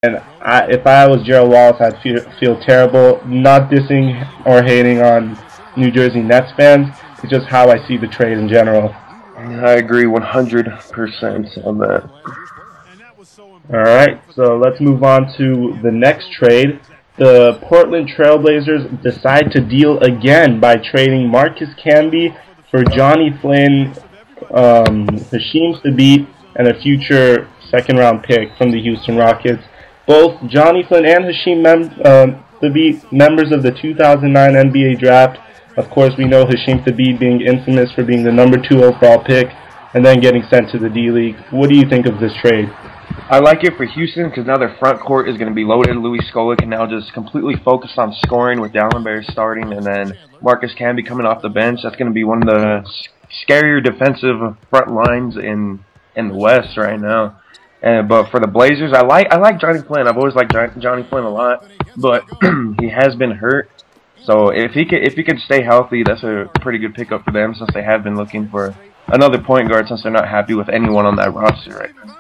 if I was Gerald Wallace, I'd feel terrible. Not dissing or hating on New Jersey Nets fans. It's just how I see the trade in general. I agree 100% on that. Alright, so let's move on to the next trade. The Portland Trailblazers decide to deal again by trading Marcus Camby for Johnny Flynn, Hasheem Thabeet, and a future second-round pick from the Houston Rockets. Both Johnny Flynn and Hasheem Thabeet, members of the 2009 NBA Draft. Of course, we know Hasheem Thabeet being infamous for being the #2 overall pick and then getting sent to the D-League. What do you think of this trade? I like it for Houston because now their front court is going to be loaded. Louis Skolnick can now just completely focus on scoring with Dallenberg starting and then Marcus Camby coming off the bench. That's going to be one of the scarier defensive front lines in the West right now. But for the Blazers, I like Johnny Flynn. I've always liked Johnny Flynn a lot, but he has been hurt. So if he could stay healthy, that's a pretty good pickup for them since they have been looking for another point guard since they're not happy with anyone on that roster right now.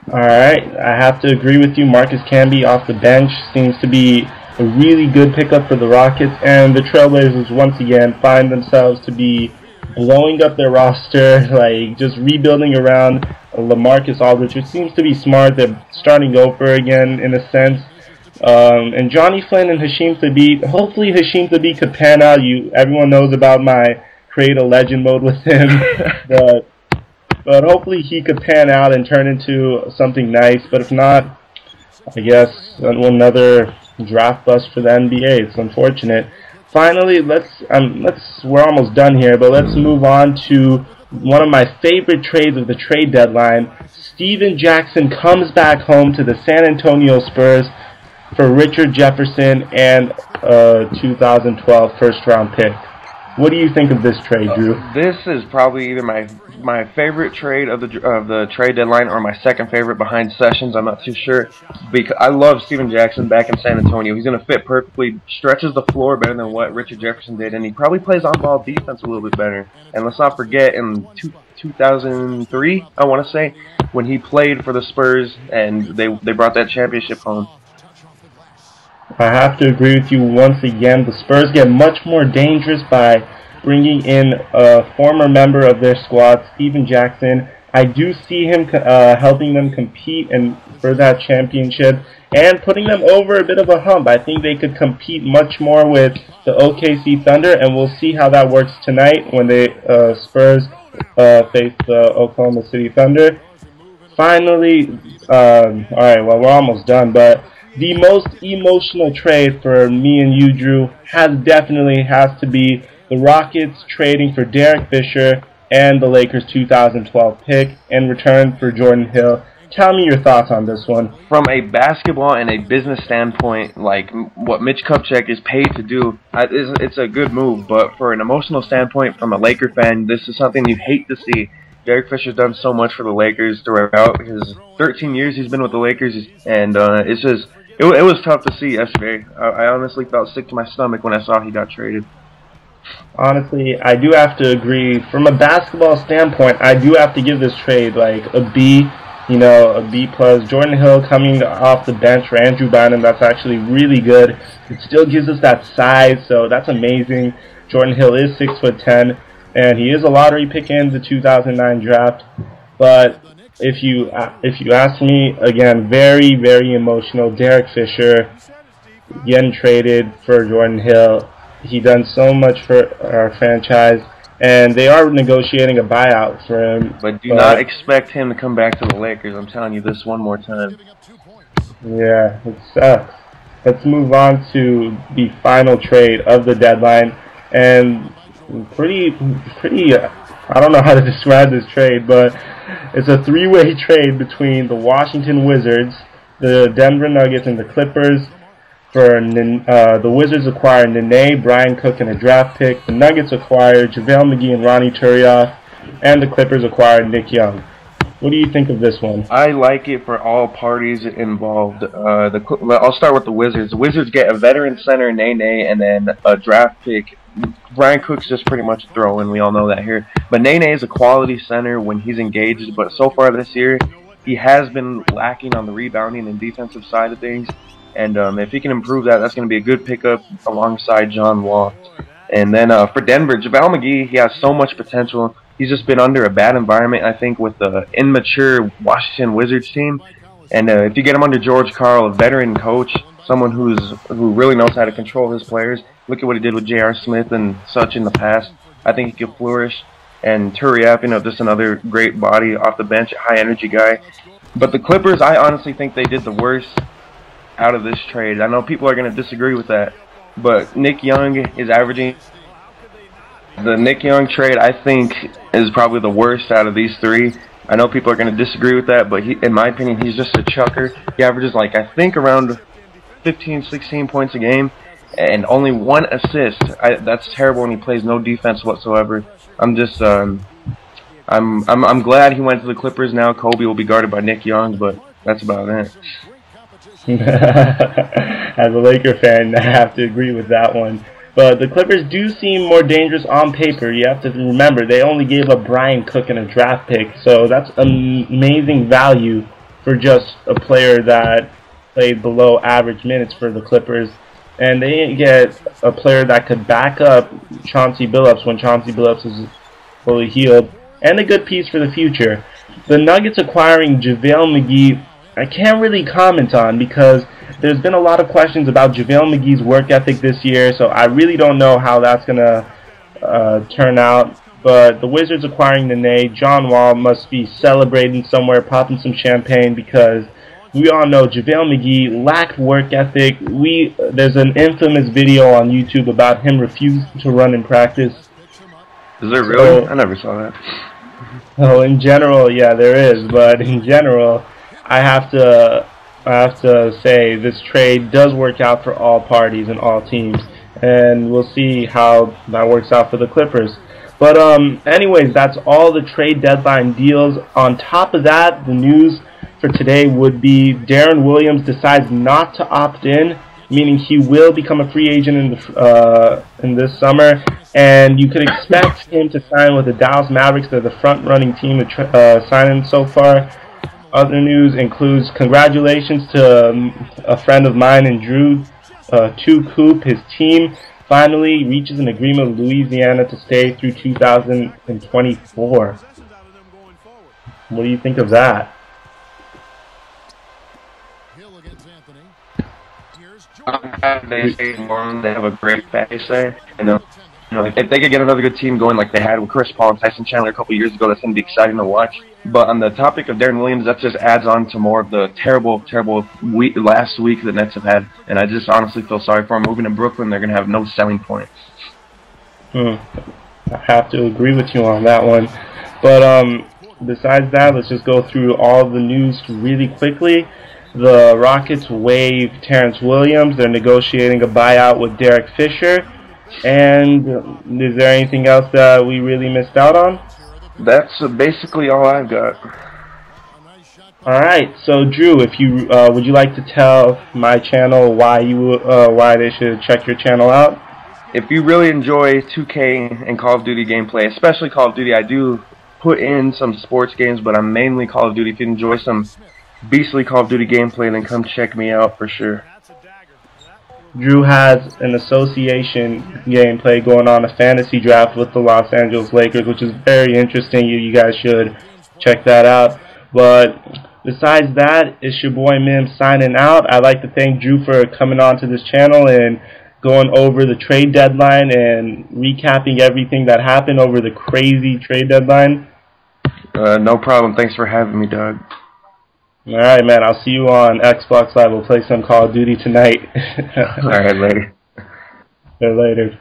Alright, I have to agree with you. Marcus Camby off the bench seems to be a really good pickup for the Rockets, and the Trailblazers once again find themselves to be blowing up their roster, like just rebuilding around LaMarcus Aldridge, which seems to be smart. They're starting over again in a sense. And Johnny Flynn and Hasheem Thabeet, hopefully Hasheem Thabeet could pan out. Everyone knows about my create a legend mode with him, but hopefully he could pan out and turn into something nice. But if not, I guess another draft bust for the NBA. It's unfortunate. Finally, we're almost done here, but let's move on to one of my favorite trades of the trade deadline. Steven Jackson comes back home to the San Antonio Spurs for Richard Jefferson and a 2012 first-round pick. What do you think of this trade, Drew? This is probably either my favorite trade of the trade deadline or my second favorite behind Sessions. I'm not too sure because I love Steven Jackson back in San Antonio. He's going to fit perfectly, stretches the floor better than what Richard Jefferson did, and he probably plays on-ball defense a little bit better. And let's not forget in 2003, I want to say, when he played for the Spurs and they brought that championship home. I have to agree with you once again. The Spurs get much more dangerous by bringing in a former member of their squad, Steven Jackson. I do see him helping them compete for that championship and putting them over a bit of a hump. I think they could compete much more with the OKC Thunder, and we'll see how that works tonight when the Spurs face the Oklahoma City Thunder. Finally, alright, well, we're almost done, but the most emotional trade for me and you, Drew, has to be the Rockets trading for Derek Fisher and the Lakers' 2012 pick in return for Jordan Hill. Tell me your thoughts on this one. From a basketball and a business standpoint, like what Mitch Kupchak is paid to do, it's a good move. But for an emotional standpoint, from a Laker fan, this is something you hate to see. Derek Fisher's done so much for the Lakers throughout his 13 years he's been with the Lakers, and it's just it was tough to see yesterday. I honestly felt sick to my stomach when I saw he got traded. Honestly, I do have to agree. From a basketball standpoint, I do have to give this trade like a B, a B+. Jordan Hill coming off the bench for Andrew Bynum, that's actually really good. It still gives us that size, so that's amazing. Jordan Hill is 6'10", and he is a lottery pick in the 2009 draft. But if you ask me, again, very, very emotional. Derek Fisher getting traded for Jordan Hill. He done so much for our franchise, and they are negotiating a buyout for him. But do not expect him to come back to the Lakers. I'm telling you this one more time. Yeah, it sucks. Let's move on to the final trade of the deadline, and pretty. I don't know how to describe this trade, but it's a three-way trade between the Washington Wizards, the Denver Nuggets, and the Clippers. The Wizards acquire Nene, Brian Cook, and a draft pick. The Nuggets acquire JaVale McGee and Ronnie Turioff, and the Clippers acquire Nick Young. What do you think of this one? I like it for all parties involved. I'll start with the Wizards. The Wizards get a veteran center, Nene, and then a draft pick. Brian Cook's just pretty much a throw-in. We all know that here. But Nene is a quality center when he's engaged. But so far this year, he has been lacking on the rebounding and defensive side of things. And if he can improve that, that's going to be a good pickup alongside John Wall. And then for Denver, JaVale McGee, he has so much potential. He's just been under a bad environment, I think, with the immature Washington Wizards team. And if you get him under George Karl, a veteran coach, someone who really knows how to control his players, look at what he did with J.R. Smith and such in the past. I think he could flourish. And Turiaf, just another great body off the bench, a high-energy guy. But the Clippers, I honestly think they did the worst out of this trade. I know people are going to disagree with that, but Nick Young is averaging. The Nick Young trade, I think, is probably the worst out of these three. I know people are going to disagree with that, but in my opinion, he's just a chucker. He averages, I think, around 15, 16 points a game, and only 1 assist. That's terrible when he plays no defense whatsoever. I'm just, I'm glad he went to the Clippers now. Kobe will be guarded by Nick Young, but that's about it. As a Laker fan, I have to agree with that one. But the Clippers do seem more dangerous on paper. You have to remember, they only gave up Brian Cook in a draft pick, so that's amazing value for just a player that played below average minutes for the Clippers. And they didn't get a player that could back up Chauncey Billups when Chauncey Billups is fully healed, and a good piece for the future. The Nuggets acquiring JaVale McGee, I can't really comment on because there's been a lot of questions about JaVale McGee's work ethic this year, so I really don't know how that's going to turn out. But the Wizards acquiring Nene, John Wall must be celebrating somewhere, popping some champagne, because we all know JaVale McGee lacked work ethic. There's an infamous video on YouTube about him refusing to run in practice. Is there really? I never saw that. Oh, in general, yeah, there is. But in general, I have to say this trade does work out for all parties and all teams, and we'll see how that works out for the Clippers. But anyways, that's all the trade deadline deals. On top of that, the news for today would be Darren Williams decides not to opt in, meaning he will become a free agent in this summer, and you could expect him to sign with the Dallas Mavericks. They're the front-running team to sign him so far. Other news includes congratulations to a friend of mine and Drew082417. His team finally reaches an agreement with Louisiana to stay through 2024. What do you think of that? They have a great base there. If they could get another good team going like they had with Chris Paul and Tyson Chandler a couple years ago, that's going to be exciting to watch. But on the topic of Darren Williams, that just adds on to more of the terrible last week the Nets have had. And I just honestly feel sorry for him. Moving to Brooklyn, they're going to have no selling point. I have to agree with you on that one. But besides that, let's just go through all the news really quickly. The Rockets waive Terrence Williams. They're negotiating a buyout with Derek Fisher. And is there anything else that we really missed out on? That's basically all I've got. Alright, so Drew, if you would you like to tell my channel why they should check your channel out? If you really enjoy 2K and Call of Duty gameplay, especially Call of Duty, I do put in some sports games, but I'm mainly Call of Duty. If you enjoy some beastly Call of Duty gameplay, then come check me out for sure. Drew has an association gameplay going on, a fantasy draft with the Los Angeles Lakers, which is very interesting. You guys should check that out. But besides that, it's your boy Mim signing out. I'd like to thank Drew for coming on to this channel and going over the trade deadline and recapping everything that happened over the crazy trade deadline. No problem. Thanks for having me, Doug. Alright, man. I'll see you on Xbox Live. We'll play some Call of Duty tonight. Alright, later. Later.